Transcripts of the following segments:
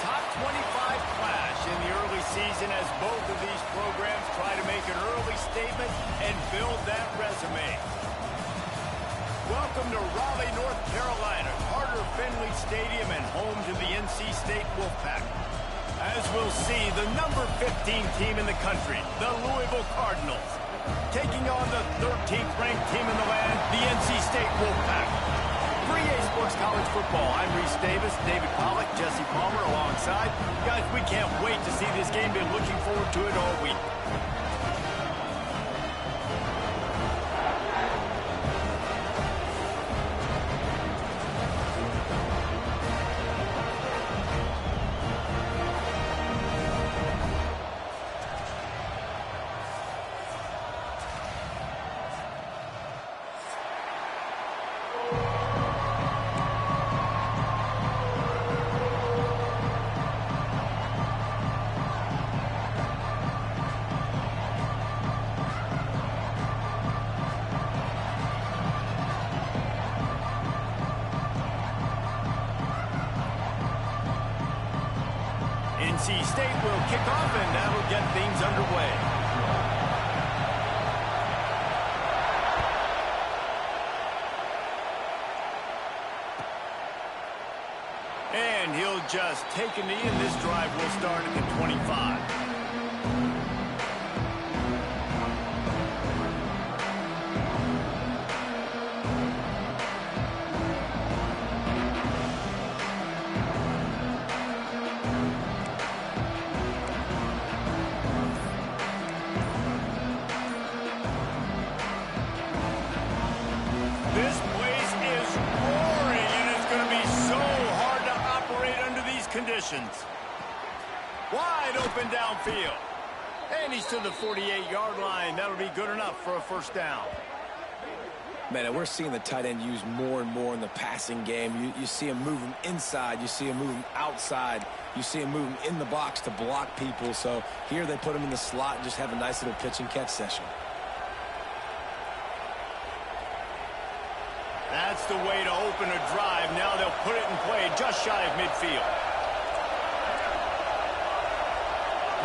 Top 25 clash in the early season as both of these programs try to make an early statement and build that resume. Welcome to Raleigh, North Carolina, Carter Finley Stadium, and home to the NC State Wolfpack. As we'll see, the number 15 team in the country, the Louisville Cardinals, taking on the 13th ranked team in the land, the NC State Wolfpack. 3A Sports College Football. I'm Reese Davis, David Pollack, Jesse Palmer alongside. Guys, we can't wait to see this game. Been looking forward to it all week. NC State will kick off, and that'll get things underway. And he'll just take a knee, and this drive will start at the 25. This place is roaring, and it's going to be so hard to operate under these conditions. Wide open downfield. And he's to the 48-yard line. That'll be good enough for a first down. Man, we're seeing the tight end used more and more in the passing game. You see him moving inside. You see him moving outside. You see him moving in the box to block people. So here they put him in the slot and just have a nice little pitch and catch session. That's the way to open a drive. Now they'll put it in play just shy of midfield.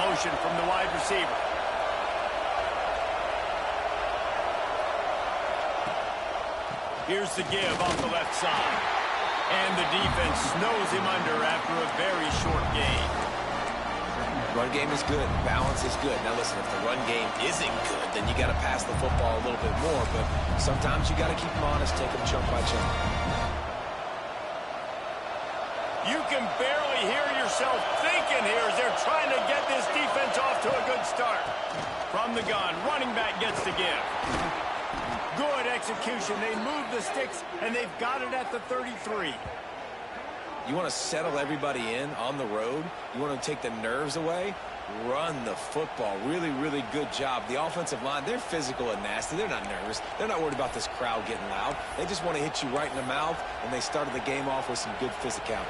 Motion from the wide receiver. Here's the give off the left side. And the defense snows him under after a very short gain. Run game is good. Balance is good. Now listen, if the run game isn't good, then you got to pass the football a little bit more. But sometimes you got to keep them honest, take them chunk by chunk. You can barely hear yourself thinking here as they're trying to get this defense off to a good start. From the gun, running back gets the give. Good execution. They move the sticks, and they've got it at the 33. You want to settle everybody in on the road? You want to take the nerves away? Run the football. Really, really good job. The offensive line, they're physical and nasty. They're not nervous. They're not worried about this crowd getting loud. They just want to hit you right in the mouth, and they started the game off with some good physicality.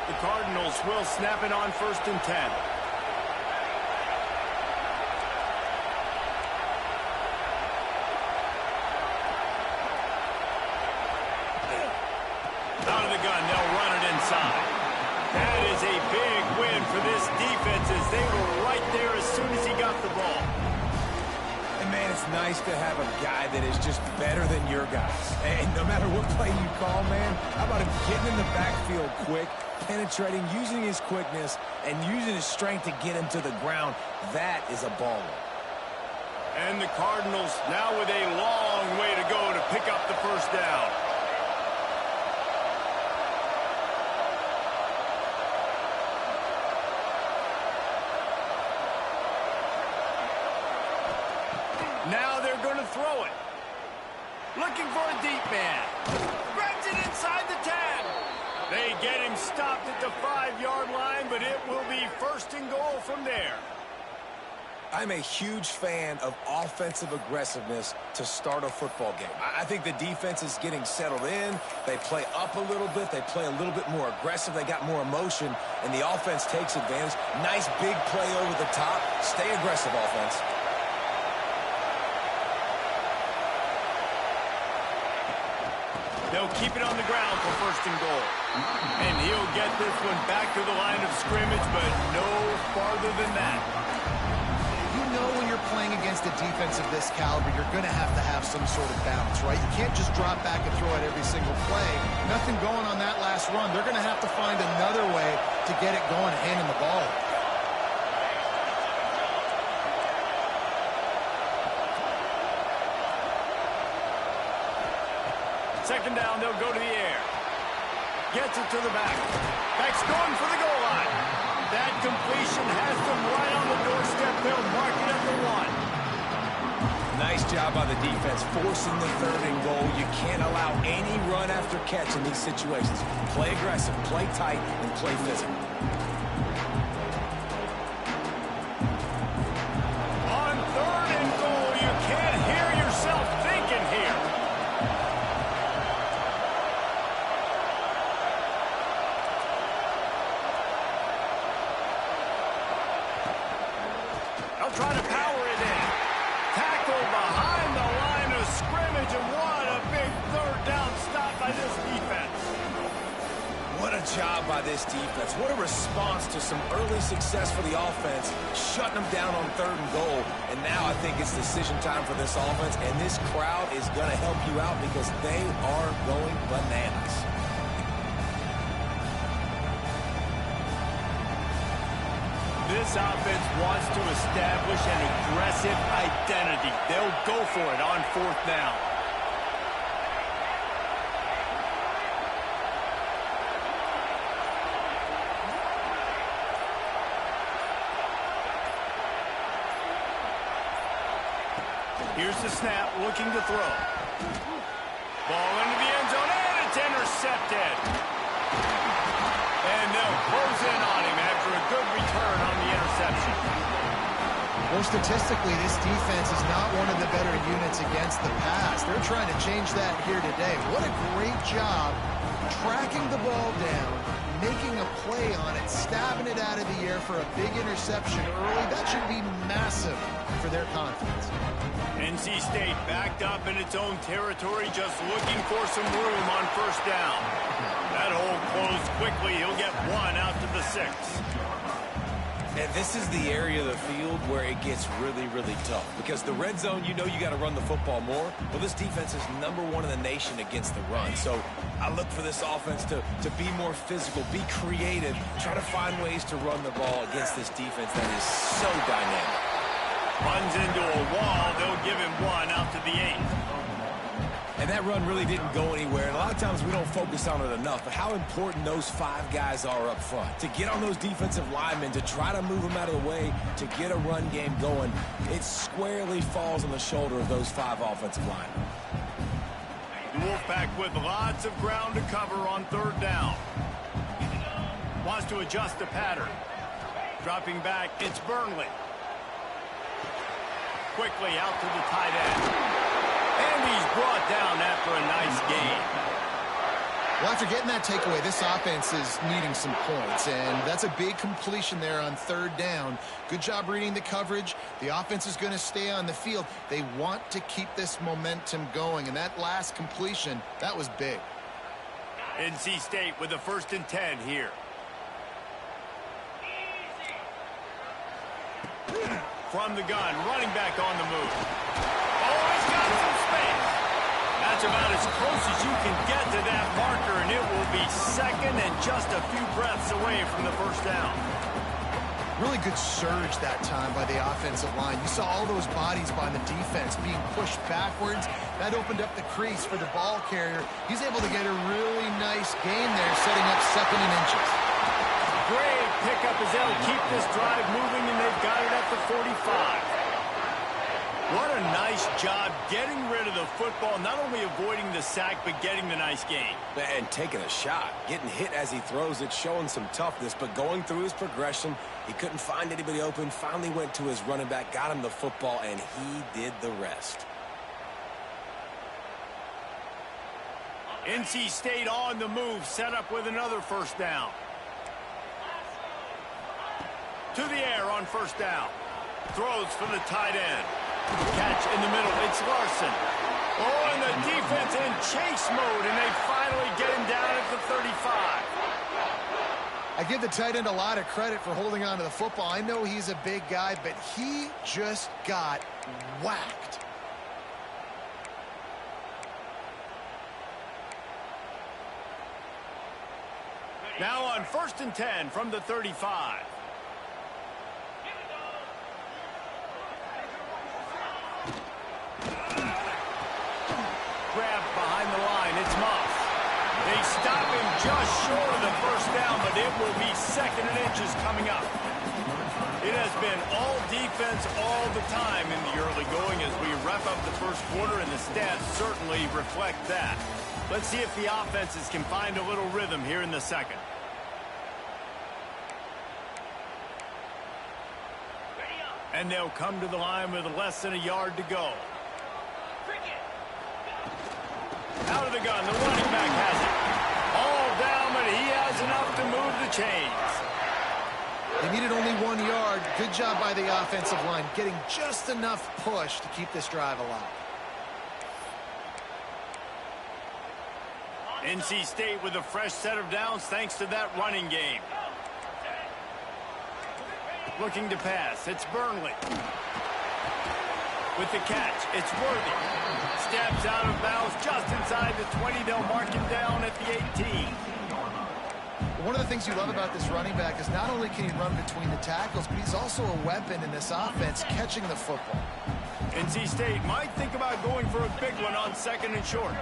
The Cardinals will snap it on 1st and 10. Out of the gun, they'll run it inside. That is a big win for this defense as they were right there as soon as he got the ball. And, man, it's nice to have a guy that is just better than your guys. And no matter what play you call, man, how about him getting in the backfield quick, penetrating, using his quickness, and using his strength to get him to the ground. That is a baller. And the Cardinals now with a long way to go to pick up the first down. Now they're going to throw it. Looking for a deep man. Grabs it inside the 10. They get him stopped at the 5-yard line, but it will be 1st and goal from there. I'm a huge fan of offensive aggressiveness to start a football game. I think the defense is getting settled in. They play up a little bit. They play a little bit more aggressive. They got more emotion, and the offense takes advantage. Nice big play over the top. Stay aggressive, offense. They'll keep it on the ground for first and goal. And he'll get this one back to the line of scrimmage, but no farther than that. You know when you're playing against a defense of this caliber, you're going to have some sort of balance, right? You can't just drop back and throw it every single play. Nothing going on that last run. They're going to have to find another way to get it going, handing the ball. Second down, they'll go to the air. Gets it to the back. Back's going for the goal line. That completion has them right on the doorstep. They'll mark it at the 1. Nice job by the defense, forcing the third and goal. You can't allow any run after catch in these situations. Play aggressive, play tight, and play physical. On third and goal, you can't hear yourself thinking here. They'll try to power it in. Tackle behind the line of scrimmage, and what a big third down stop by this defense. What a job by this defense. What a response to some early success for the offense, shutting them down on third and goal. And now I think it's decision time for this offense, and this crowd is going to help you out because they are going bananas. This offense wants to establish an aggressive identity. They'll go for it on fourth down. Here's the snap, looking to throw. Ball into the end zone, and it's intercepted. And they'll close in on him after a good return on the interception. Well, statistically, this defense is not one of the better units against the pass. They're trying to change that here today. What a great job tracking the ball down, making a play on it, stabbing it out of the air for a big interception early. That should be massive for their confidence. NC State backed up in its own territory, just looking for some room on first down. That hole closed quickly. He'll get one out to the 6. And this is the area of the field where it gets really, really tough. Because the red zone, you know you got to run the football more. Well, this defense is #1 in the nation against the run. So I look for this offense to be more physical, be creative, try to find ways to run the ball against this defense that is so dynamic. Runs into a wall. They'll give him one out to the 8. And that run really didn't go anywhere. And a lot of times we don't focus on it enough. But how important those 5 guys are up front. To get on those defensive linemen, to try to move them out of the way, to get a run game going, it squarely falls on the shoulder of those 5 offensive linemen. The Wolfpack with lots of ground to cover on third down. Wants to adjust the pattern. Dropping back, it's Burnley. Quickly out to the tight end. And he's brought down after a nice gain. Well, after getting that takeaway, this offense is needing some points, and that's a big completion there on third down. Good job reading the coverage. The offense is going to stay on the field. They want to keep this momentum going, and that last completion, that was big. NC State with a 1st and 10 here. From the gun, running back on the move. Oh, he's got some space. That's about as close as you can get to that marker, and it will be second and just a few breaths away from the first down. Really good surge that time by the offensive line. You saw all those bodies by the defense being pushed backwards. That opened up the crease for the ball carrier. He's able to get a really nice gain there, setting up 2nd and inches. Great pickup as they'll keep this drive moving, and they've got it at the 45. What a nice job getting rid of the football, not only avoiding the sack, but getting the nice gain. And taking a shot, getting hit as he throws it, showing some toughness, but going through his progression, he couldn't find anybody open, finally went to his running back, got him the football, and he did the rest. NC State on the move, set up with another first down. To the air on first down. Throws for the tight end. Catch in the middle. It's Larson. Oh, and the defense in chase mode, and they finally get him down at the 35. I give the tight end a lot of credit for holding on to the football. I know he's a big guy, but he just got whacked. Now on 1st and 10 from the 35. Grab behind the line. It's Moss. They stop him just short of the first down, but it will be 2nd and inches coming up. It has been all defense all the time in the early going as we wrap up the first quarter, and the stats certainly reflect that. Let's see if the offenses can find a little rhythm here in the second. And they'll come to the line with less than a yard to go. Out of the gun, the running back has it. All down, but he has enough to move the chains. They needed only 1 yard. Good job by the offensive line, getting just enough push to keep this drive alive. NC State with a fresh set of downs thanks to that running game. Looking to pass, it's Burnley. With the catch, it's Worthy. Steps out of bounds just inside the 20. They'll mark him down at the 18. One of the things you love about this running back is not only can he run between the tackles, but he's also a weapon in this offense, catching the football. NC State might think about going for a big one on 2nd and short.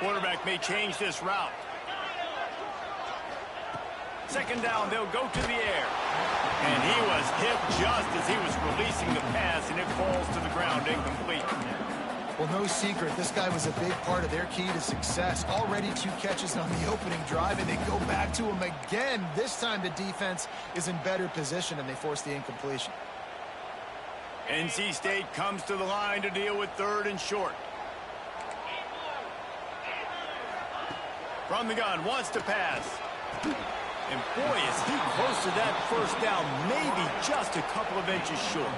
Quarterback may change this route. 2nd down, they'll go to the air. And he was hit just as he was releasing the pass, and it falls to the ground incomplete. Well, no secret, this guy was a big part of their key to success. Already 2 catches on the opening drive, and they go back to him again. This time the defense is in better position, and they force the incompletion. NC State comes to the line to deal with 3rd and short. From the gun, wants to pass. And boy, is he close to that first down, maybe just a couple of inches short.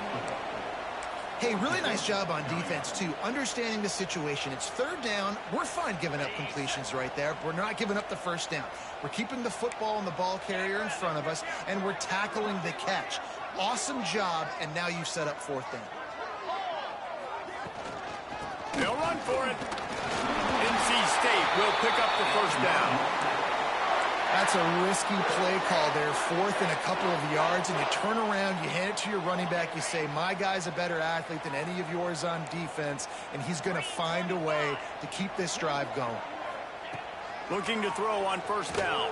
Hey, really nice job on defense, too, understanding the situation. It's 3rd down. We're fine giving up completions right there. We're not giving up the first down. We're keeping the football and the ball carrier in front of us, and we're tackling the catch. Awesome job, and now you've set up 4th down. They'll run for it. NC State will pick up the first down. That's a risky play call there, 4th and a couple of yards, and you turn around, you hand it to your running back, you say, my guy's a better athlete than any of yours on defense, and he's going to find a way to keep this drive going. Looking to throw on 1st down.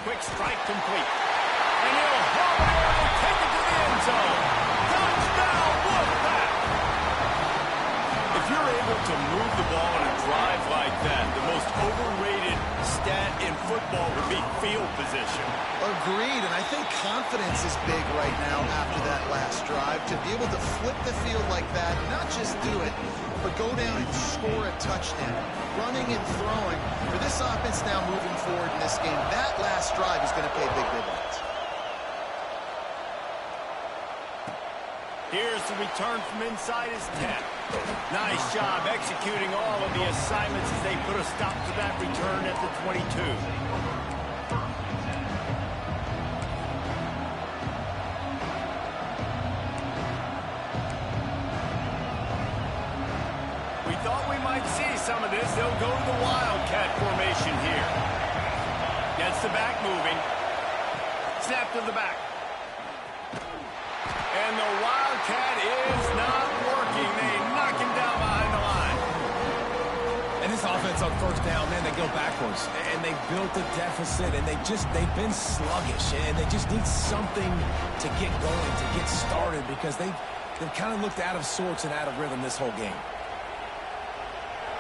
Quick strike complete. And he'll hold it and take it to the end zone. Touchdown, Wolfpack! If you're able to move the ball in a drive like that, the most overrated stat in football would be field position. Agreed, and I think confidence is big right now after that last drive. To be able to flip the field like that, not just do it, but go down and score a touchdown. Running and throwing. For this offense now moving forward in this game, that last drive is going to pay big dividends. Here's the return from inside his 10. Nice job executing all of the assignments as they put a stop to that return at the 22. We thought we might see some of this. They'll go to the Wildcat formation here. Gets the back moving. Snap to the back. And the Wildcat is not working. They knock him down behind the line. And this offense defense on first down, man, they go backwards. And they built a deficit, and they've been sluggish, and they just need something to get going, to get started, because they've kind of looked out of sorts and out of rhythm this whole game.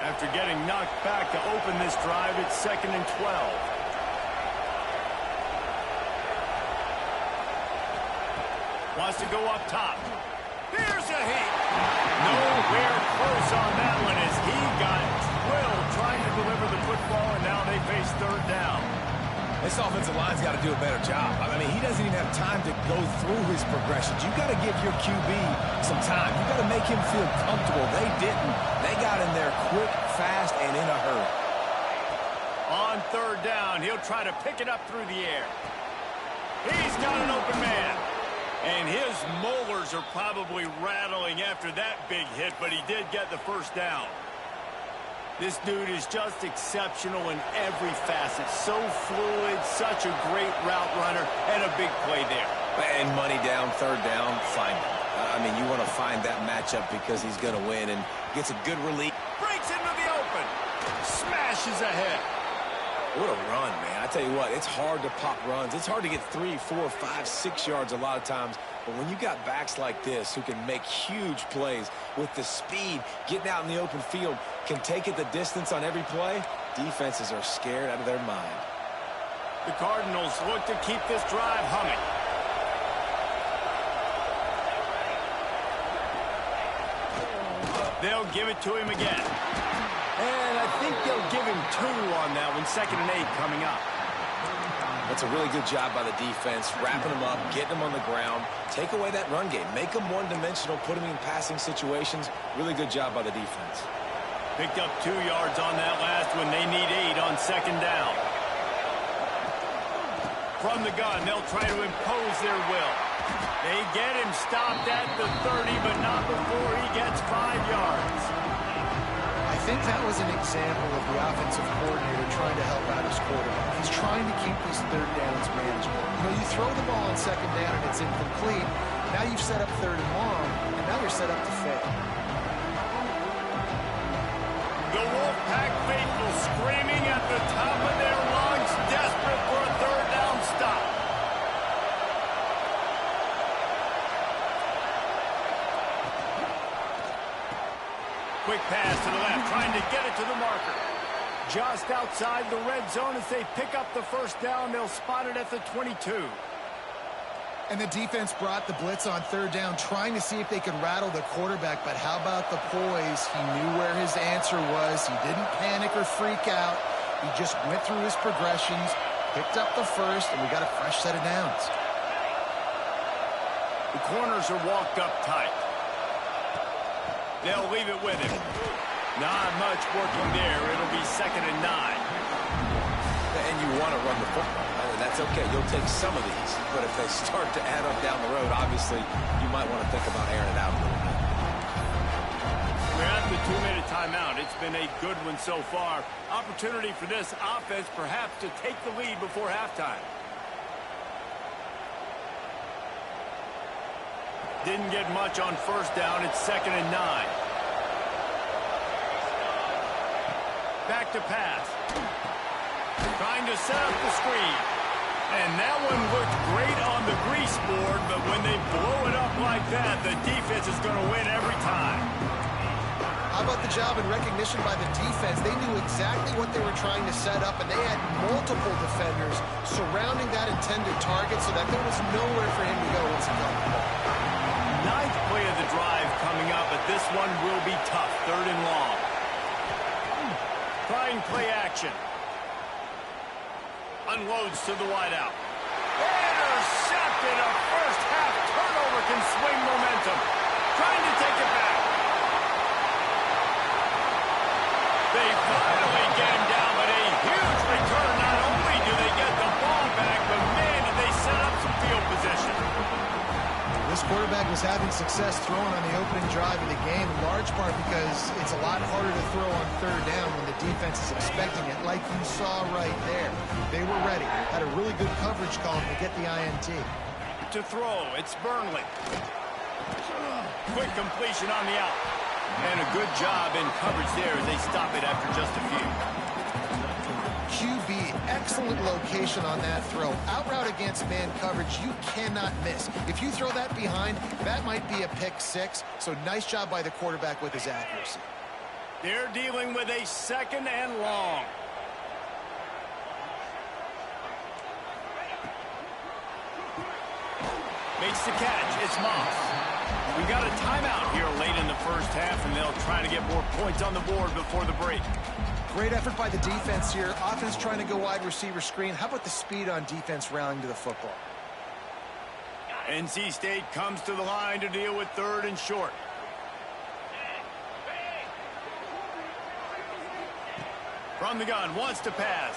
After getting knocked back to open this drive, it's 2nd and 12. Wants to go up top. Here's a hit. Nowhere close on that one as he got drilled trying to deliver the football, and now they face 3rd down. This offensive line's got to do a better job. I mean, he doesn't even have time to go through his progressions. You've got to give your QB some time. You've got to make him feel comfortable. They didn't. They got in there quick, fast, and in a hurry. On 3rd down, he'll try to pick it up through the air. He's got an open man. And his molars are probably rattling after that big hit, but he did get the 1st down. This dude is just exceptional in every facet. So fluid, such a great route runner, and a big play there. And money down, 3rd down, find him. I mean, you want to find that matchup because he's going to win and gets a good relief. Breaks into the open. Smashes ahead. What a run, man. I tell you what, it's hard to pop runs. It's hard to get 3, 4, 5, 6 yards a lot of times. But when you got backs like this who can make huge plays with the speed, getting out in the open field, can take it the distance on every play, defenses are scared out of their mind. The Cardinals look to keep this drive humming. They'll give it to him again. And I think they'll give him 2 on that one. 2nd and 8 coming up. That's a really good job by the defense, wrapping them up, getting them on the ground. Take away that run game. Make them one-dimensional, put them in passing situations. Really good job by the defense. Picked up 2 yards on that last one. They need 8 on 2nd down. From the gun, they'll try to impose their will. They get him stopped at the 30, but not before he gets 5 yards. I think that was an example of the offensive coordinator trying to help out his quarterback. He's trying to keep these 3rd downs manageable. You know, you throw the ball on 2nd down and it's incomplete. Now you've set up 3rd and long, and now you're set up to fail. The Wolfpack faithful screaming at the top of their lungs, desperate for a 3rd down stop. Quick pass to the left, trying to get it to the marker. Just outside the red zone as they pick up the 1st down. They'll spot it at the 22. And the defense brought the blitz on 3rd down, trying to see if they could rattle the quarterback. But how about the poise? He knew where his answer was. He didn't panic or freak out. He just went through his progressions, picked up the 1st, and we got a fresh set of downs. The corners are walked up tight. They'll leave it with him. Not much working there. It'll be 2nd and 9. And you want to run the football. That's okay. You'll take some of these. But if they start to add up down the road, obviously, you might want to think about airing it out a little bit. We're at the 2-minute timeout. It's been a good one so far. Opportunity for this offense perhaps to take the lead before halftime. Didn't get much on 1st down. It's 2nd and 9. Back to pass. Trying to set up the screen. And that one looked great on the grease board, but when they blow it up like that, the defense is going to win every time. How about the job and recognition by the defense? They knew exactly what they were trying to set up, and they had multiple defenders surrounding that intended target so that there was nowhere for him to go once he got the ball. 9th play of the drive coming up, but this one will be tough. 3rd and long. Trying play action. Unloads to the wideout. Intercepted. A first-half turnover can swing momentum. Trying to take it back. They finally get him down, but a huge return. Not only do they get the ball back, but man, did they set up some field position. This quarterback was having success throwing on the opening drive of the game, in large part because it's a lot harder to throw on 3rd down when the defense is expecting it, like you saw right there. They were ready, had a really good coverage call to get the INT. To throw, it's Burnley. Quick completion on the out. And a good job in coverage there as they stop it after just a few. QB, excellent location on that throw. Out route against man coverage, you cannot miss. If you throw that behind, that might be a pick six. So nice job by the quarterback with his accuracy. They're dealing with a 2nd and long. Makes the catch. It's Moss. We got a timeout here late in the first half, and they'll try to get more points on the board before the break. Great effort by the defense here. Offense trying to go wide receiver screen. How about the speed on defense rallying to the football? NC State comes to the line to deal with 3rd and short. From the gun, wants to pass.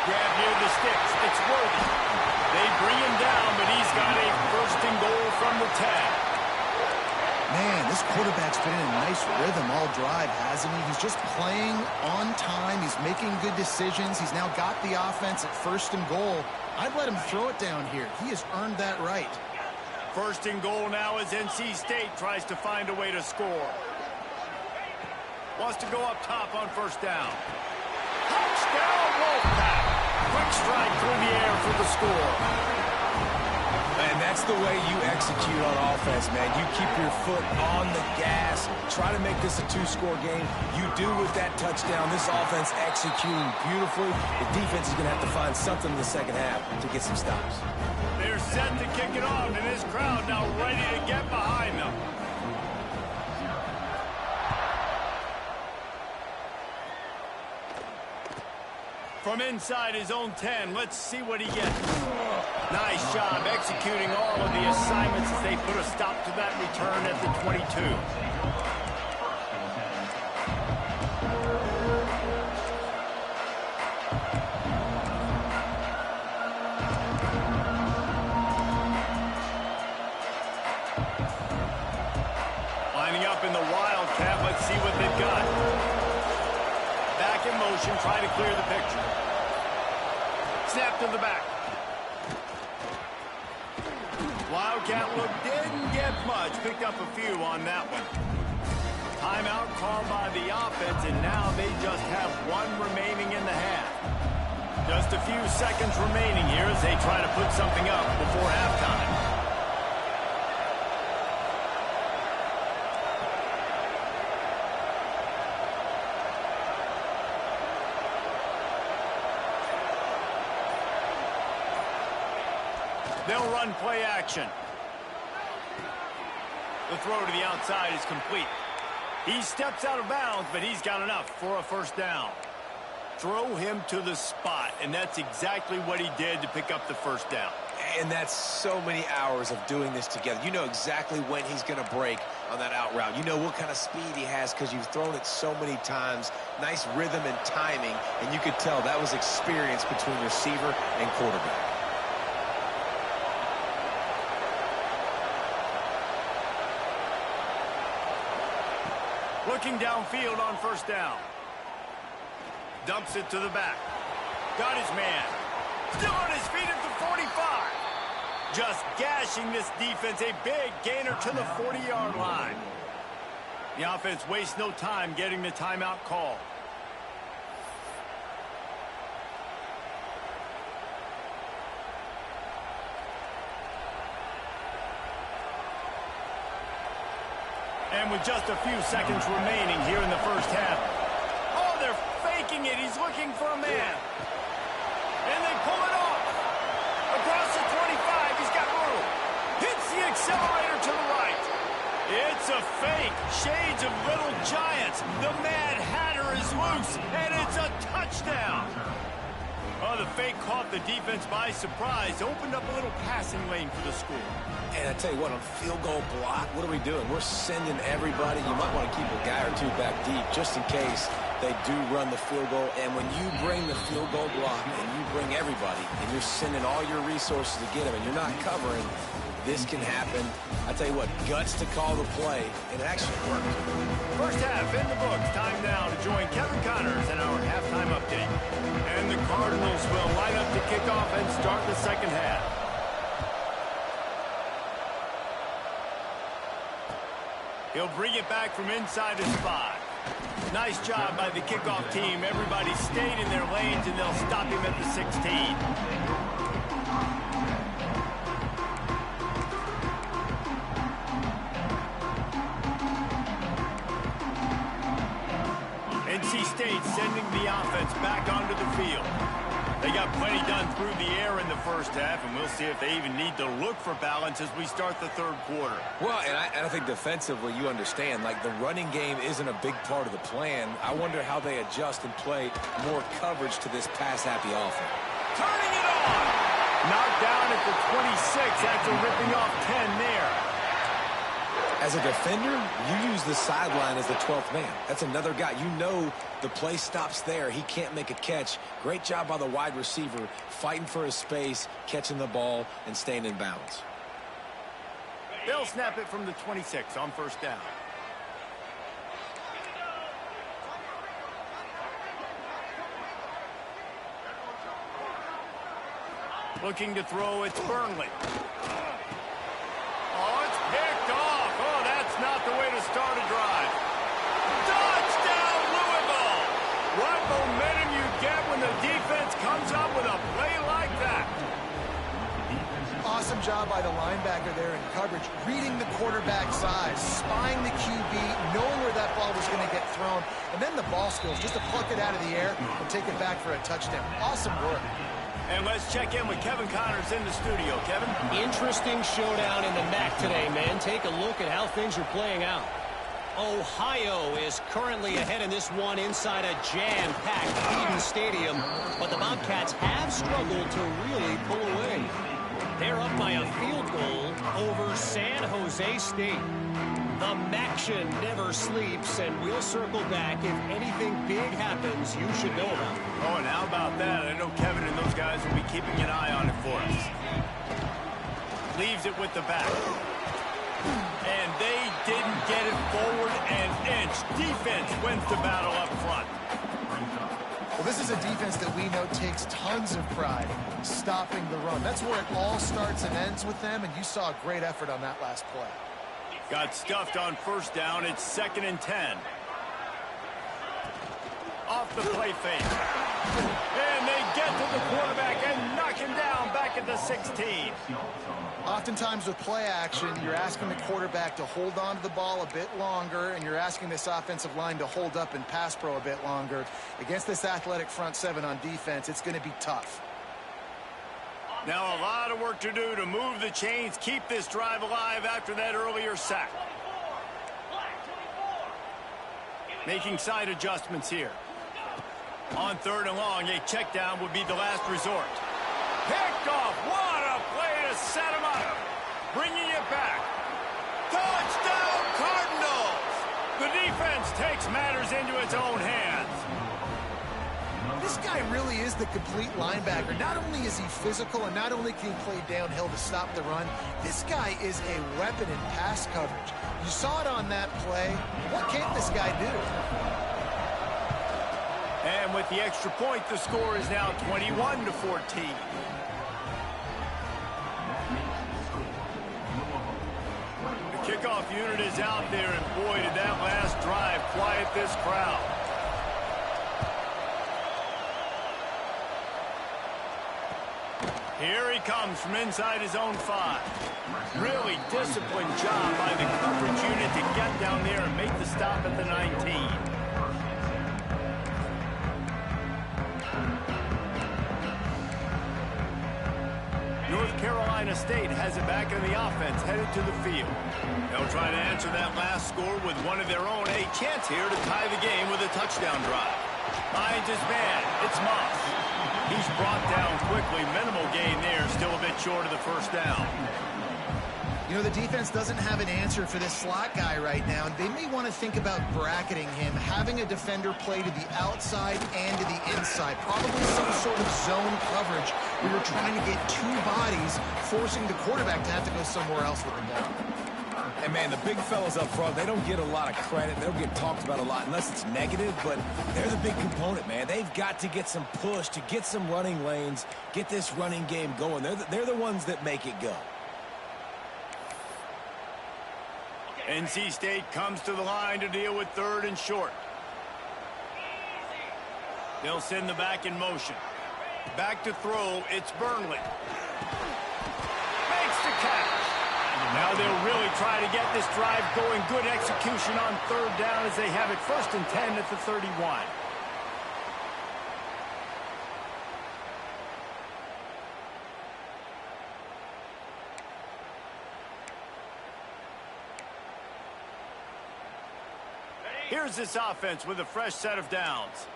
Grab near the sticks. It's Worthy. They bring him down, but he's got a 1st and goal from the 10. Man, this quarterback's been in a nice rhythm all drive, hasn't he? He's just playing on time. He's making good decisions. He's now got the offense at 1st and goal. I'd let him throw it down here. He has earned that right. 1st and goal now as NC State tries to find a way to score. Wants to go up top on 1st down. Touchdown, Wolfpack! Quick strike through the air for the score. And that's the way you execute on offense, man. You keep your foot on the gas. Try to make this a 2-score game. You do with that touchdown. This offense executing beautifully. The defense is going to have to find something in the second half to get some stops. They're set to kick it off, and this crowd now ready to get behind them. From inside his own 10, let's see what he gets. Nice job executing all of the assignments as they put a stop to that return at the 22. Lining up in the Wildcat, let's see what they've got. Back in motion, trying to clear the picture. Snap to the back. Wildcat look didn't get much. Picked up a few on that one. Timeout called by the offense, and now they just have 1 remaining in the half. Just a few seconds remaining here as they try to put something up before halftime. They'll run play action. The throw to the outside is complete. He steps out of bounds, but he's got enough for a 1st down. Throw him to the spot, and that's exactly what he did to pick up the 1st down. And that's so many hours of doing this together. You know exactly when he's going to break on that out route. You know what kind of speed he has because you've thrown it so many times. Nice rhythm and timing, and you could tell that was experience between receiver and quarterback. Looking downfield on 1st down. Dumps it to the back. Got his man. Still on his feet at the 45. Just gashing this defense. A big gainer to the 40-yard line. The offense wastes no time getting the timeout call. And with just a few seconds remaining here in the first half. Oh, they're faking it. He's looking for a man. And they pull it off. Across the 25, he's got room. Hits the accelerator to the right. It's a fake. Shades of Little Giants. The Mad Hatter is loose, and it's a touchdown. Oh, the fake caught the defense by surprise. Opened up a little passing lane for the school. And I tell you what, on field goal block, what are we doing? We're sending everybody. You might want to keep a guy or two back deep just in case they do run the field goal. And when you bring the field goal block and you bring everybody and you're sending all your resources to get them and you're not covering, this can happen. I tell you what, guts to call the play, and it actually worked. First half in the books. Time now to join Kevin Connors in our halftime update. And the Cardinals will line up to kick off and start the second half. He'll bring it back from inside his 5. Nice job by the kickoff team. Everybody stayed in their lanes, and they'll stop him at the 16. NC State sending the offense back onto the field. They got plenty done through the air in the first half, and we'll see if they even need to look for balance as we start the third quarter. Well, and I think defensively, you understand, like the running game isn't a big part of the plan. I wonder how they adjust and play more coverage to this pass-happy offense. Turning it on! Knocked down at the 26 after ripping off 10 there. As a defender, you use the sideline as the 12th man. That's another guy. You know the play stops there. He can't make a catch. Great job by the wide receiver, fighting for his space, catching the ball, and staying in bounds. They'll snap it from the 26 on first down. Looking to throw, it's Burnley. Oh, it's picked off. Oh, that's not the way to start a drive. Touchdown, Louisville! What momentum you get when the defense comes up with a play like that. Awesome job by the linebacker there in coverage, reading the quarterback size, spying the QB, knowing where that ball was going to get thrown, and then the ball skills just to pluck it out of the air and take it back for a touchdown. Awesome work. And let's check in with Kevin Connors in the studio. Kevin? Interesting showdown in the MAC today, man. Take a look at how things are playing out. Ohio is currently ahead in this one inside a jam-packed Eden Stadium, but the Bobcats have struggled to really pull away. They're up by a field goal over San Jose State. The MACtion never sleeps, and we'll circle back. If anything big happens, you should know about it. Oh, and how about that? I know Kevin and those guys will be keeping an eye on it for us. Leaves it with the back. And they didn't get it forward an inch. Defense wins the battle up front. Well, this is a defense that we know takes tons of pride in stopping the run. That's where it all starts and ends with them, and you saw a great effort on that last play. Got stuffed on first down. It's 2nd and 10. Off the play fake. And they get to the quarterback and knock him down back at the 16. Oftentimes with play action, you're asking the quarterback to hold on to the ball a bit longer, and you're asking this offensive line to hold up in pass pro a bit longer. Against this athletic front 7 on defense, it's going to be tough. Now a lot of work to do to move the chains, keep this drive alive after that earlier sack. Making side adjustments here. On 3rd and long, a check down would be the last resort. Picked off. What a play to set him up. Bringing it back. Touchdown, Cardinals! The defense takes matters into its own hands. This guy really is the complete linebacker. Not only is he physical and not only can he play downhill to stop the run, this guy is a weapon in pass coverage. You saw it on that play. What can't this guy do? And with the extra point, the score is now 21-14. The kickoff unit is out there, and boy, did that last drive quiet this crowd. Here he comes from inside his own 5. Really disciplined job by the coverage unit to get down there and make the stop at the 19. North Carolina State has it back in the offense, headed to the field. They'll try to answer that last score with one of their own. A chance here to tie the game with a touchdown drive. Finds his man. It's Moss. He's brought down quickly. Minimal gain there. Still a bit short of the first down. You know, the defense doesn't have an answer for this slot guy right now. They may want to think about bracketing him, having a defender play to the outside and to the inside. Probably some sort of zone coverage where you're trying to get 2 bodies, forcing the quarterback to have to go somewhere else with the ball. And, man, the big fellas up front, they don't get a lot of credit. They don't get talked about a lot unless it's negative, but they're the big component, man. They've got to get some push, to get some running lanes, get this running game going. They're the ones that make it go. NC State comes to the line to deal with 3rd and short. They'll send the back in motion. Back to throw, it's Burnley. Makes the catch. Now they'll really try to get this drive going. Good execution on 3rd down as they have it 1st and 10 at the 31. Here's this offense with a fresh set of downs.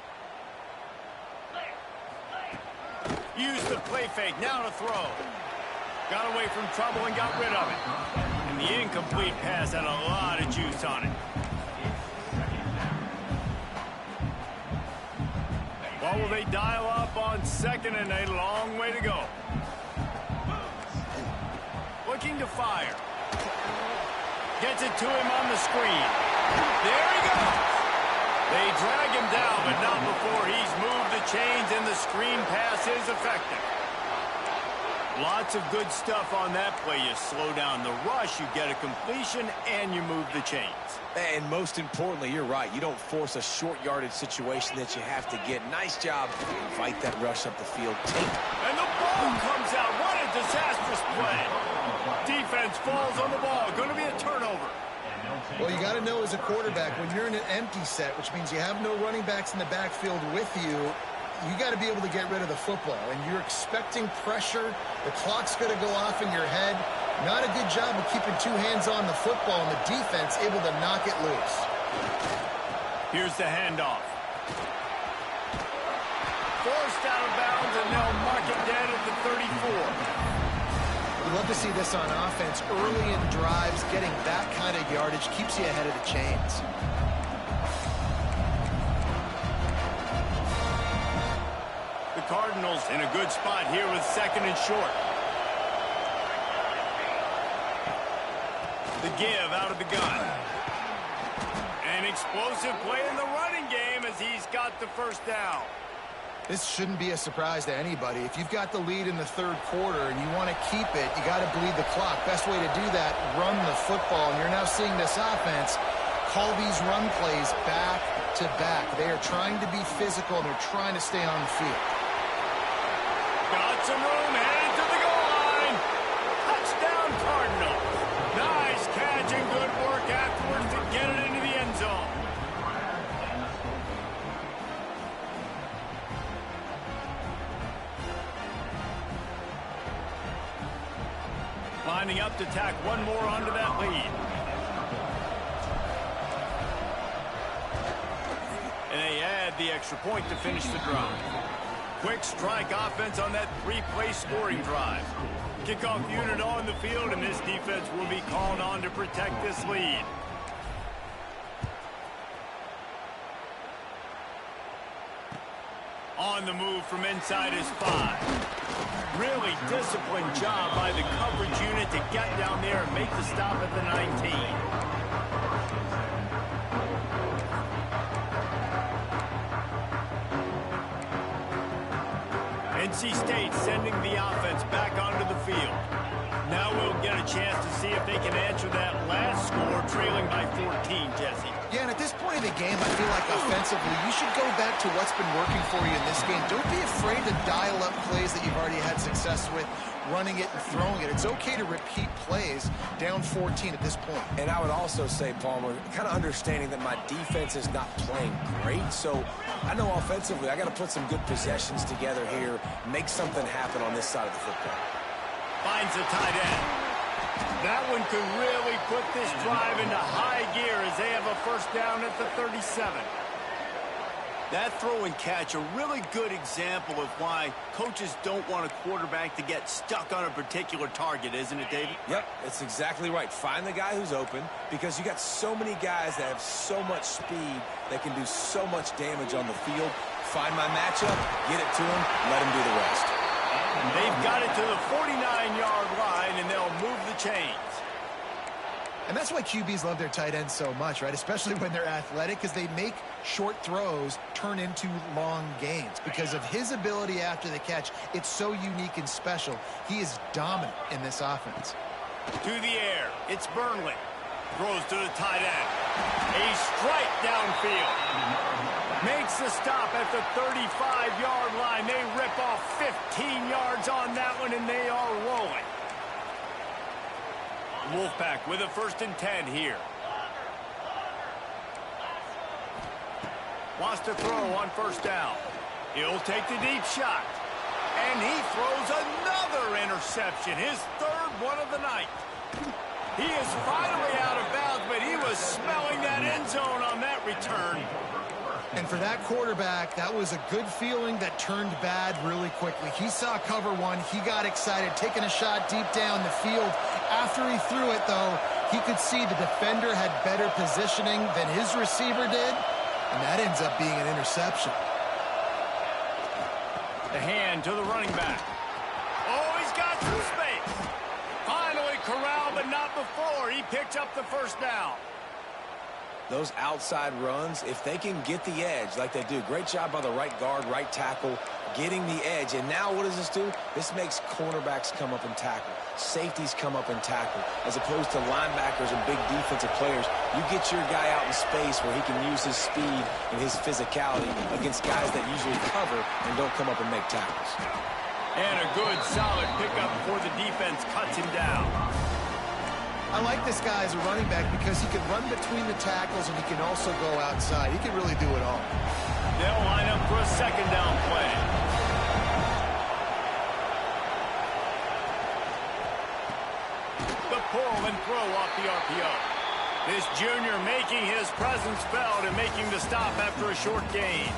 Use the play fake, now to throw. Got away from trouble and got rid of it. And the incomplete pass had a lot of juice on it. What will they dial up on 2nd and a long way to go? Looking to fire. Gets it to him on the screen. There he goes. They drag him down, but not before he's moved the chains, and the screen pass is effective. Lots of good stuff on that play. You slow down the rush, you get a completion, and you move the chains. And most importantly, you're right. You don't force a short yardage situation that you have to get. Nice job. Fight that rush up the field. And the ball comes out. What a disastrous play. Defense falls on the ball. Going to be a turnover. Well, you got to know as a quarterback, when you're in an empty set, which means you have no running backs in the backfield with you, you got to be able to get rid of the football. And you're expecting pressure. The clock's going to go off in your head. Not a good job of keeping 2 hands on the football, and the defense able to knock it loose. Here's the handoff. Forced out of bounds, and they'll mark it dead at the 34. You love to see this on offense. Early in drives, getting that kind of yardage keeps you ahead of the chains. The Cardinals in a good spot here with 2nd and short. The give out of the gun. An explosive play in the running game as he's got the 1st down. This shouldn't be a surprise to anybody. If you've got the lead in the 3rd quarter and you want to keep it, you got to bleed the clock. Best way to do that, run the football. And you're now seeing this offense call these run plays back to back. They are trying to be physical, and they're trying to stay on the field. Got some room, headed to the goal line. Touchdown, Cardinals. Nice catch and good work afterwards to get it into the end zone. Lining up to tack one more onto that lead. And they add the extra point to finish the drive. Quick strike offense on that 3-play scoring drive. Kickoff unit on the field, and this defense will be called on to protect this lead. On the move from inside his 5. Really disciplined job by the coverage unit to get down there and make the stop at the 19. NC State sending the offense back onto the field. Now we'll get a chance to see if they can answer that last score, trailing by 14, Jesse. Yeah, and at this point in the game, I feel like offensively, you should go back to what's been working for you in this game. Don't be afraid to dial up plays that you've already had success with, running it and throwing it. It's okay to repeat plays down 14 at this point. And I would also say, Palmer, kind of understanding that my defense is not playing great, so I know offensively I got to put some good possessions together here, make something happen on this side of the football. Finds the tight end. That one could really put this drive into high gear as they have a 1st down at the 37. That throw and catch, a really good example of why coaches don't want a quarterback to get stuck on a particular target, isn't it, David? Yep, that's exactly right. Find the guy who's open, because you got so many guys that have so much speed that can do so much damage on the field. Find my matchup, get it to him, let him do the rest. They've got it to the 49-yard line, and they'll move the chains. And that's why QBs love their tight ends so much, right? Especially when they're athletic, because they make short throws turn into long gains. Because of his ability after the catch, it's so unique and special. He is dominant in this offense. To the air, it's Burnley. Throws to the tight end. A strike downfield. Makes the stop at the 35-yard line. They rip off 15 yards on that one, and they are rolling. Wolfpack with a 1st and 10 here. Wants to throw on 1st down. He'll take the deep shot. And he throws another interception, his 3rd one of the night. He is finally out of bounds, but he was smelling that end zone on that return. And for that quarterback, that was a good feeling that turned bad really quickly. He saw cover 1. He got excited, taking a shot deep down the field. After he threw it, though, he could see the defender had better positioning than his receiver did, and that ends up being an interception. The hand to the running back. Oh, he's got some space. Finally corralled, but not before. He picked up the 1st down. Those outside runs, if they can get the edge like they do, great job by the right guard, right tackle, getting the edge. And now what does this do? This makes cornerbacks come up and tackle. Safeties come up and tackle. As opposed to linebackers and big defensive players, you get your guy out in space where he can use his speed and his physicality against guys that usually cover and don't come up and make tackles. And a good, solid pickup before the defense cuts him down. I like this guy as a running back because he can run between the tackles and he can also go outside. He can really do it all. They'll line up for a 2nd down play. The pull and throw off the RPO. This junior making his presence felt and making the stop after a short gain.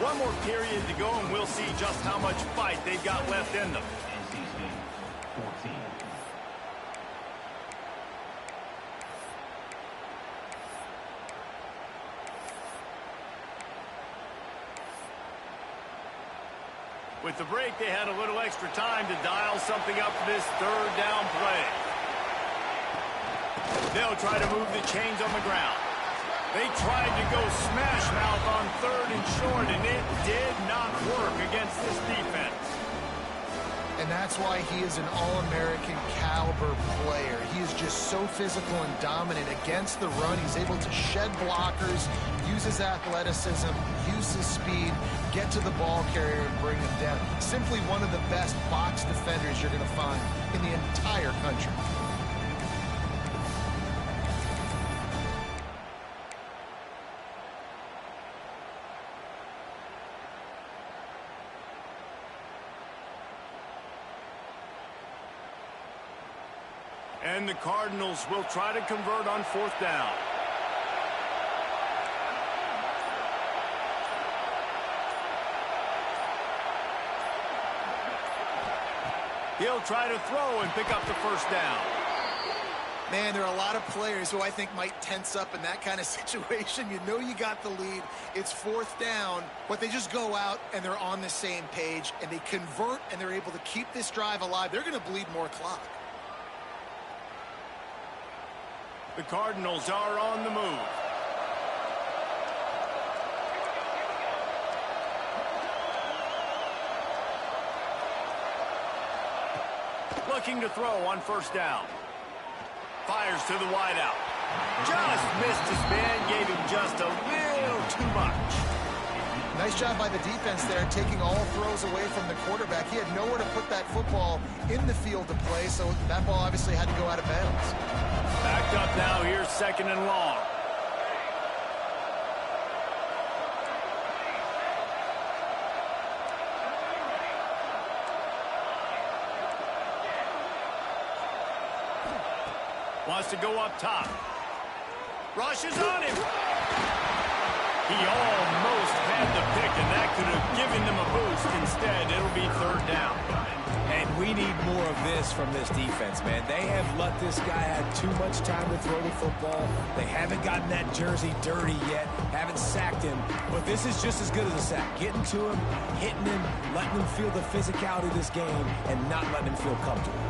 One more period to go and we'll see just how much fight they've got left in them. With the break, they had a little extra time to dial something up for this 3rd down play. They'll try to move the chains on the ground. They tried to go smash mouth on 3rd and short, and it did not work against this defense. And that's why he is an All-American caliber player. He is just so physical and dominant against the run. He's able to shed blockers, use his athleticism, use his speed, get to the ball carrier and bring him down. Simply one of the best box defenders you're going to find in the entire country. And the Cardinals will try to convert on 4th down. He'll try to throw and pick up the 1st down. Man, there are a lot of players who I think might tense up in that kind of situation. You know you got the lead. It's 4th down, but they just go out and they're on the same page, and they convert, and they're able to keep this drive alive. They're going to bleed more clock. The Cardinals are on the move. Looking to throw on 1st down. Fires to the wideout. Just missed his man, gave him just a little too much. Nice job by the defense there, taking all throws away from the quarterback. He had nowhere to put that football in the field to play, so that ball obviously had to go out of bounds. Backed up now, here's 2nd and long. Wants to go up top. Rushes on him. He almost had the pick, and that could have given them a boost. Instead, it'll be 3rd down. And we need more of this from this defense, man. They have let this guy have too much time to throw the football. They haven't gotten that jersey dirty yet, haven't sacked him. But this is just as good as a sack. Getting to him, hitting him, letting him feel the physicality of this game, and not letting him feel comfortable.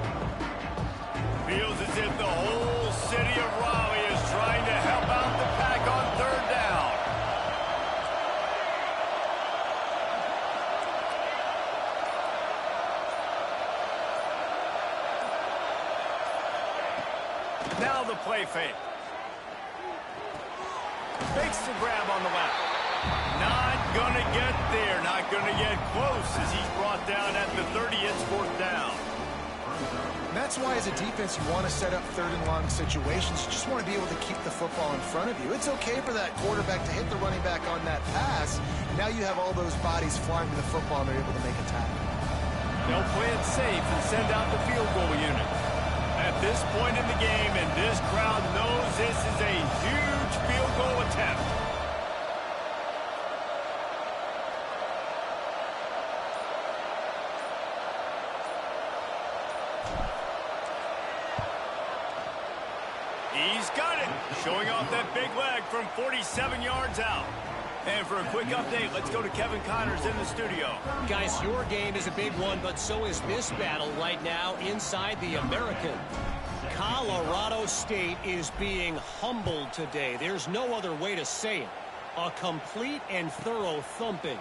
Feels as if the whole city of Raleigh is trying to help out the Pack on 3rd down. Now the play fake. Makes the grab on the left. Not going to get there. Not going to get close as he's brought down at the 30. It's 4th down. And that's why, as a defense, you want to set up 3rd and long situations. You just want to be able to keep the football in front of you. It's okay for that quarterback to hit the running back on that pass. Now you have all those bodies flying to the football, and they're able to make a tackle. They'll play it safe and send out the field goal unit. At this point in the game, and this crowd knows this is a huge field goal attempt. He's got it. Showing off that big leg from 47 yards out. And for a quick update, let's go to Kevin Connors in the studio. Guys, your game is a big one, but so is this battle right now inside the American. Colorado State is being humbled today. There's no other way to say it. A complete and thorough thumping.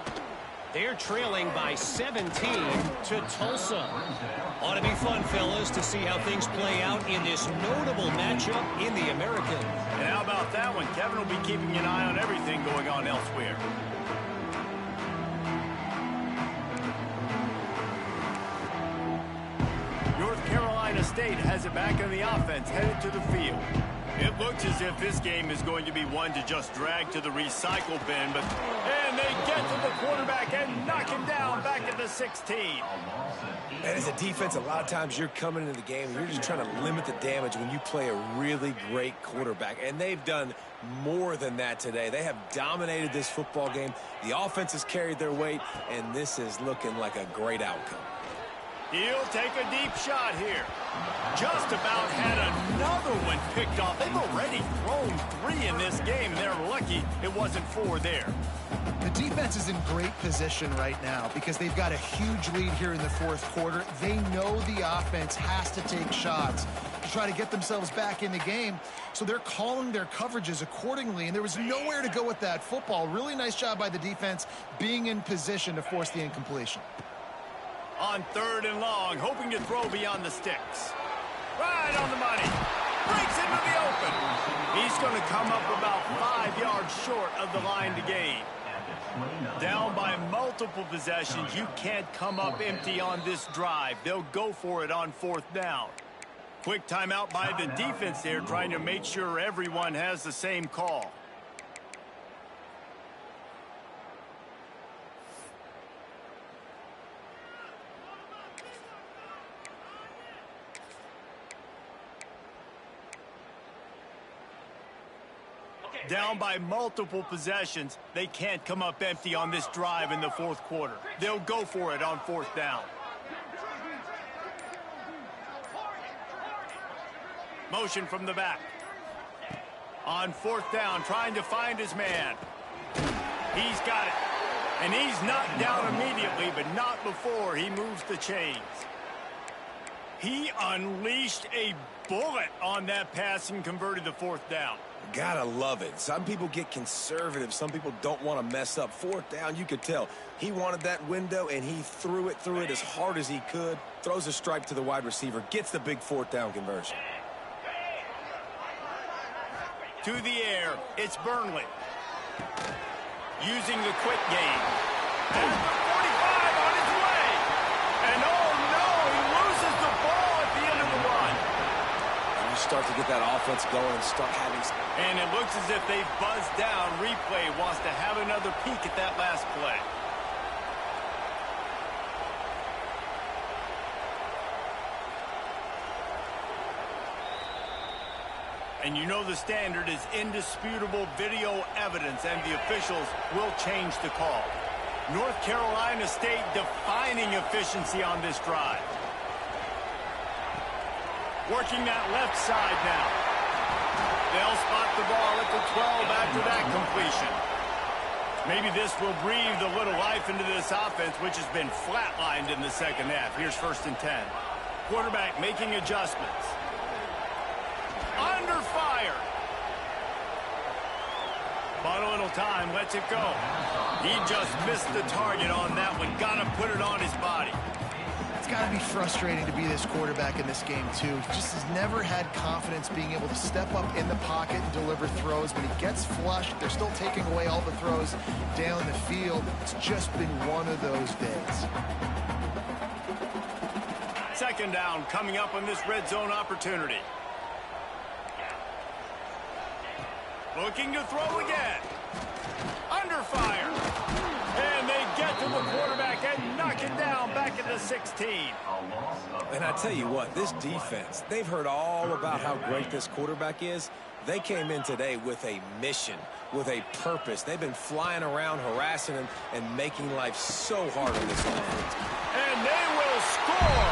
They're trailing by 17 to Tulsa. Ought to be fun, fellas, to see how things play out in this notable matchup in the American. And how about that one? Kevin will be keeping an eye on everything going on elsewhere. North Carolina State has it back in the offense, headed to the field. It looks as if this game is going to be one to just drag to the recycle bin, and they get to the quarterback and knock him down back at the 16. And as a defense, a lot of times you're coming into the game and you're just trying to limit the damage when you play a really great quarterback. And they've done more than that today. They have dominated this football game. The offense has carried their weight, and this is looking like a great outcome. He'll take a deep shot here. Just about had another one picked off. They've already thrown 3 in this game. They're lucky it wasn't 4 there. The defense is in great position right now because they've got a huge lead here in the 4th quarter. They know the offense has to take shots to try to get themselves back in the game. So they're calling their coverages accordingly, and there was nowhere to go with that football. Really nice job by the defense being in position to force the incompletion. On 3rd and long, hoping to throw beyond the sticks. Right on the money. Breaks into the open. He's going to come up about 5 yards short of the line to gain. Down by multiple possessions, you can't come up empty on this drive. They'll go for it on 4th down. Quick timeout by the defense there, trying to make sure everyone has the same call. Down by multiple possessions, they can't come up empty on this drive in the 4th quarter. They'll go for it on 4th down. Motion from the back. On 4th down, trying to find his man. He's got it. And he's knocked down immediately, but not before he moves the chains. He unleashed a bullet on that pass and converted the 4th down. Gotta love it. Some people get conservative. Some people don't want to mess up. 4th down, you could tell. He wanted that window, and he threw it as hard as he could. Throws a stripe to the wide receiver. Gets the big 4th down conversion. To the air, it's Burnley. Using the quick game. At the 45 on his way. And oh no, he loses the ball at the end of the run. And you start to get that offense going and start having... And it looks as if they've buzzed down. Replay wants to have another peek at that last play. And you know the standard is indisputable video evidence, and the officials will change the call. North Carolina State defining efficiency on this drive. Working that left side now. They'll spot the ball at the 12 after that completion. Maybe this will breathe a little life into this offense, which has been flatlined in the 2nd half. Here's 1st and 10. Quarterback making adjustments. Under fire. Bought a little time, lets it go. He just missed the target on that one. Got to put it on his body. Got got to be frustrating to be this quarterback in this game, too. He just has never had confidence being able to step up in the pocket and deliver throws. When he gets flushed, they're still taking away all the throws down the field. It's just been one of those days. Second down coming up on this red zone opportunity. Looking to throw again. Under fire. And they get to the quarterback and knock it down back at the 16. And I tell you what, this defense, they've heard all about how great this quarterback is. They came in today with a mission, with a purpose. They've been flying around, harassing him, and making life so hard on this offense. And they will score.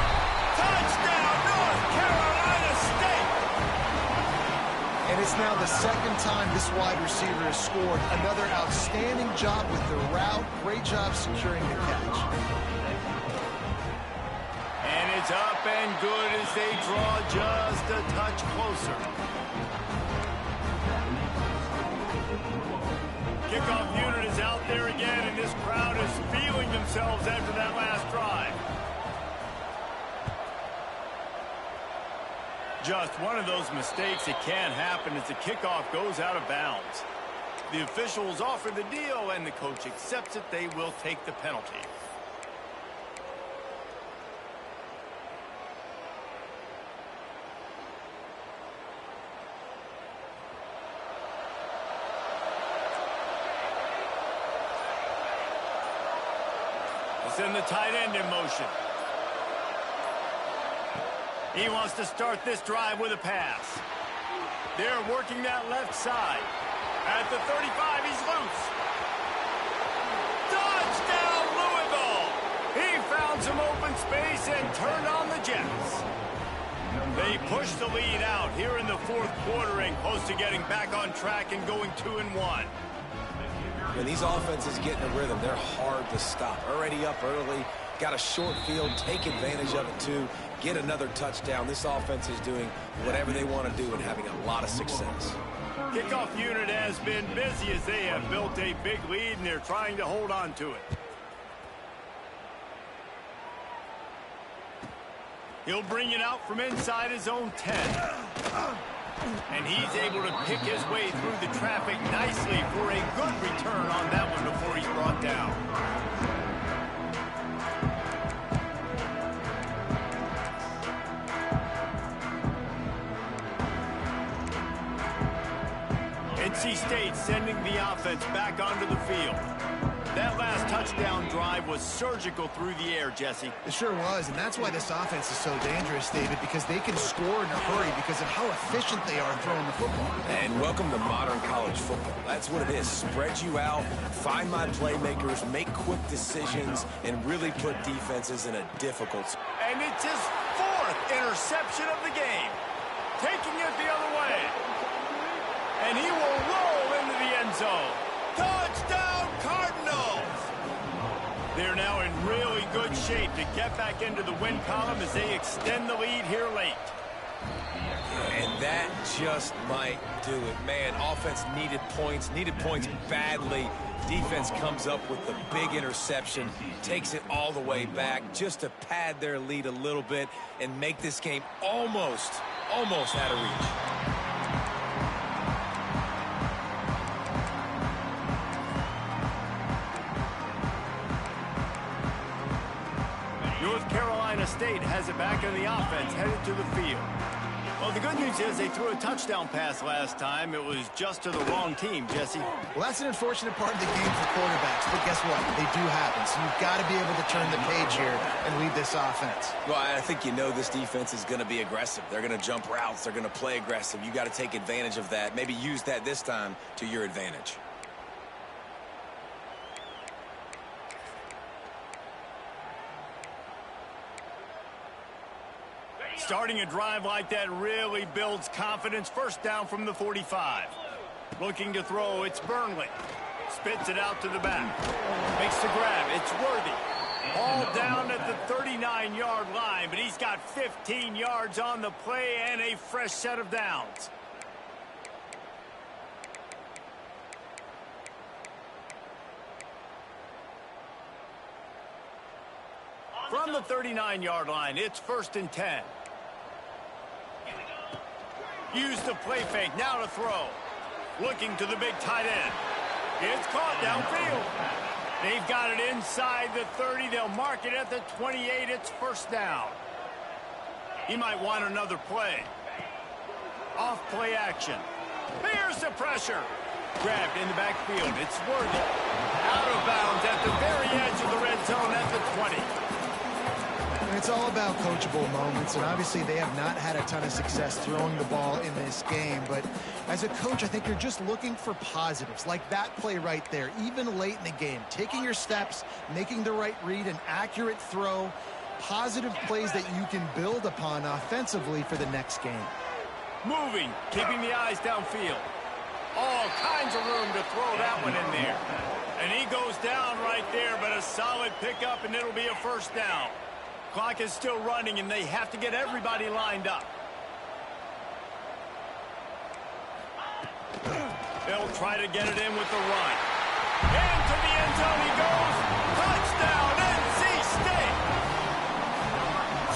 Touchdown, North Carolina State. And it's now the second time this wide receiver has scored. Another outstanding job with the route. Great job securing the catch. And it's up and good as they draw just a touch closer. Kickoff unit is out there again, and this crowd is feeling themselves after that last drive. Just one of those mistakes that can happen as the kickoff goes out of bounds. The officials offer the deal, and the coach accepts it. They will take the penalty. Send the tight end in motion. He wants to start this drive with a pass. They're working that left side. At the 35, he's loose. Touchdown, Louisville! He found some open space and turned on the Jets. They push the lead out here in the fourth quarter and close to getting back on track and going 2-1. When these offenses get in a rhythm, they're hard to stop. Already up early, got a short field, take advantage of it too, get another touchdown. This offense is doing whatever they want to do and having a lot of success. Kickoff unit has been busy as they have built a big lead and they're trying to hold on to it. He'll bring it out from inside his own 10. And he's able to pick his way through the traffic nicely for a good return on that one before he's brought down. NC State sending the offense back onto the field. That last touchdown drive was surgical through the air, Jesse. It sure was, and that's why this offense is so dangerous, David, because they can score in a hurry because of how efficient they are throwing the football. And welcome to modern college football. That's what it is. Spread you out, find my playmakers, make quick decisions, and really put defenses in a difficult spot. And it's his fourth interception of the game. Taking it the other way. And he will roll into the end zone. Touchdown, Cardinals! They're now in really good shape to get back into the win column as they extend the lead here late. And that just might do it. Man, offense needed points badly. Defense comes up with the big interception, takes it all the way back just to pad their lead a little bit and make this game almost out of reach. North Carolina State has it back in the offense, headed to the field. Well, the good news is they threw a touchdown pass last time. It was just to the wrong team, Jesse. Well, that's an unfortunate part of the game for quarterbacks, but guess what? They do happen, so you've got to be able to turn the page here and lead this offense. Well, I think you know this defense is going to be aggressive. They're going to jump routes. They're going to play aggressive. You got to take advantage of that. Maybe use that this time to your advantage. Starting a drive like that really builds confidence. First down from the 45. Looking to throw, it's Burnley. Spits it out to the back. Makes the grab, it's Worthy. All down at the 39-yard line, but he's got 15 yards on the play and a fresh set of downs. From the 39-yard line, it's 1st and 10. Use the play fake, now to throw. Looking to the big tight end. It's caught downfield. They've got it inside the 30. They'll mark it at the 28. It's 1st down. He might want another play. Off play action. Here's the pressure. Grabbed in the backfield. It's Worthy. Out of bounds at the very edge of the red zone at the 20. And it's all about coachable moments, and obviously they have not had a ton of success throwing the ball in this game. But as a coach, I think you're just looking for positives, like that play right there, even late in the game. Taking your steps, making the right read, an accurate throw, positive plays that you can build upon offensively for the next game. Moving, keeping the eyes downfield. All kinds of room to throw that one in there. And he goes down right there, but a solid pickup, and it'll be a 1st down. Clock is still running, and they have to get everybody lined up. They'll try to get it in with the run. Into the end zone he goes. Touchdown, NC State.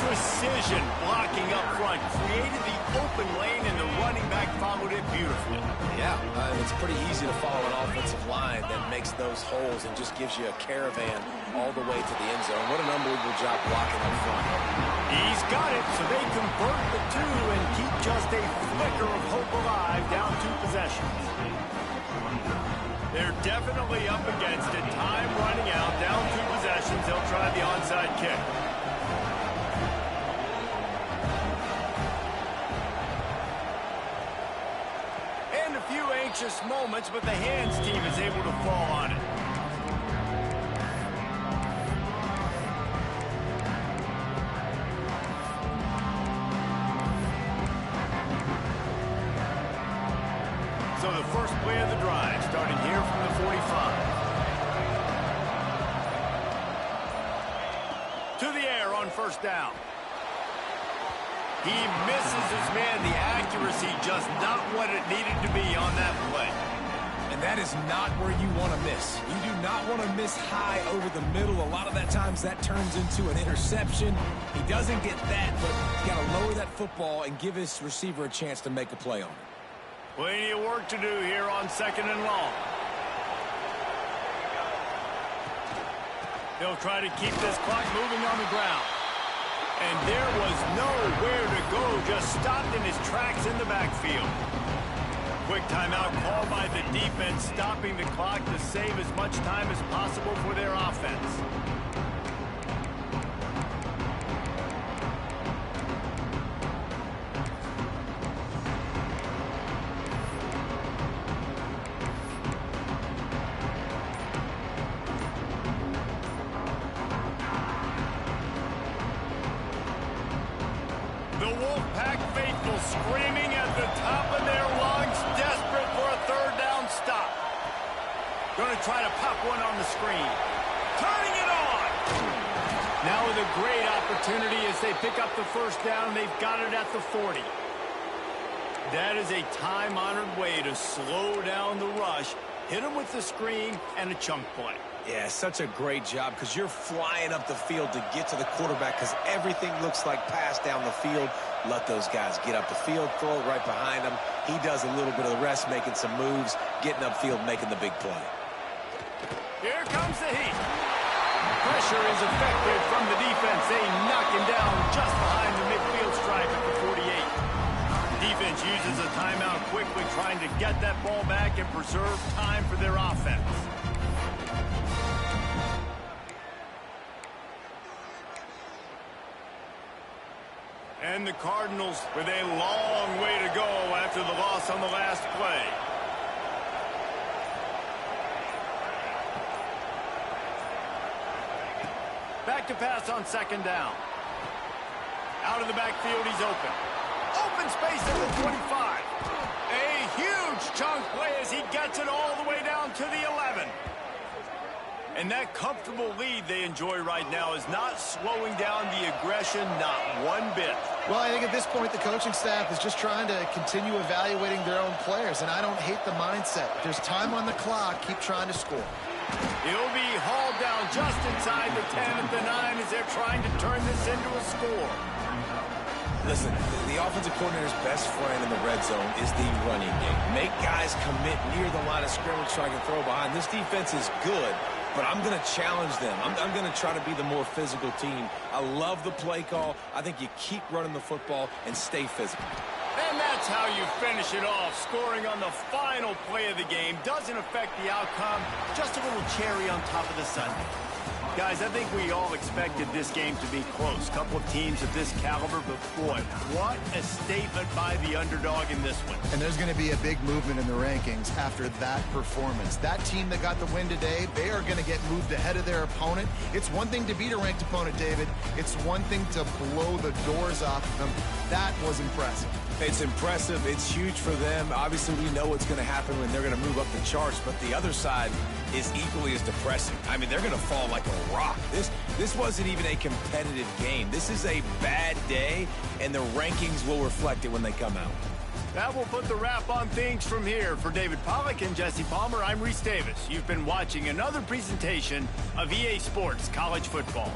Precision blocking up front. Created the open lane, and the running back followed it beautifully. Yeah, it's pretty easy to follow an offensive line that makes those holes and just gives you a caravan all the way to the end zone. What an unbelievable job blocking up front. He's got it, so they convert the 2 and keep just a flicker of hope alive, down 2 possessions. They're definitely up against it. Time running out, down 2 possessions. They'll try the onside kick. And a few anxious moments, but the hands team is able to fall on it. So the first play of the drive, starting here from the 45. To the air on 1st down. He misses his man. The accuracy just not what it needed to be on that play. And that is not where you want to miss. You do not want to miss high over the middle. A lot of that times that turns into an interception. He doesn't get that, but he's got to lower that football and give his receiver a chance to make a play on it. Plenty of work to do here on 2nd and long. They'll try to keep this clock moving on the ground. And there was nowhere to go, just stopped in his tracks in the backfield. Quick timeout called by the defense, stopping the clock to save as much time as possible for their offense. Screaming at the top of their lungs, desperate for a 3rd down stop. Going to try to pop one on the screen. Turning it on. Now with a great opportunity as they pick up the 1st down. They've got it at the 40. That is a time-honored way to slow down the rush, hit them with the screen, and a chunk play. Yeah, such a great job because you're flying up the field to get to the quarterback because everything looks like pass down the field. Let those guys get up the field, throw it right behind him. He does a little bit of the rest, making some moves, getting upfield, making the big play. Here comes the heat. Pressure is effective from the defense. They knock him down just behind the midfield stripe at the 48. Defense uses a timeout quickly, trying to get that ball back and preserve time for their offense. And the Cardinals with a long way to go after the loss on the last play. Back to pass on 2nd down. Out of the backfield, he's open. Open space at the 25. A huge chunk play as he gets it all the way down to the 11. And that comfortable lead they enjoy right now is not slowing down the aggression, not one bit. Well, I think at this point the coaching staff is just trying to continue evaluating their own players, and I don't hate the mindset. There's time on the clock. Keep trying to score. He'll be hauled down just inside the 10 at the 9 as they're trying to turn this into a score. Listen, the offensive coordinator's best friend in the red zone is the running game. Make guys commit near the line of scrimmage so I can throw behind. This defense is good, but I'm going to challenge them. I'm going to try to be the more physical team. I love the play call. I think you keep running the football and stay physical. And that's how you finish it off. Scoring on the final play of the game doesn't affect the outcome. Just a little cherry on top of the sundae. Guys, I think we all expected this game to be close. Couple of teams of this caliber, but boy, what a statement by the underdog in this one. And there's going to be a big movement in the rankings after that performance. That team that got the win today, they are going to get moved ahead of their opponent. It's one thing to beat a ranked opponent, David. It's one thing to blow the doors off of them. That was impressive. It's impressive. It's huge for them. Obviously, we know what's going to happen when they're going to move up the charts, but the other side is equally as depressing. I mean, they're going to fall like a rock. This wasn't even a competitive game. This is a bad day, and the rankings will reflect it when they come out. That will put the wrap on things from here. For David Pollack and Jesse Palmer, I'm Reese Davis. You've been watching another presentation of EA Sports College Football.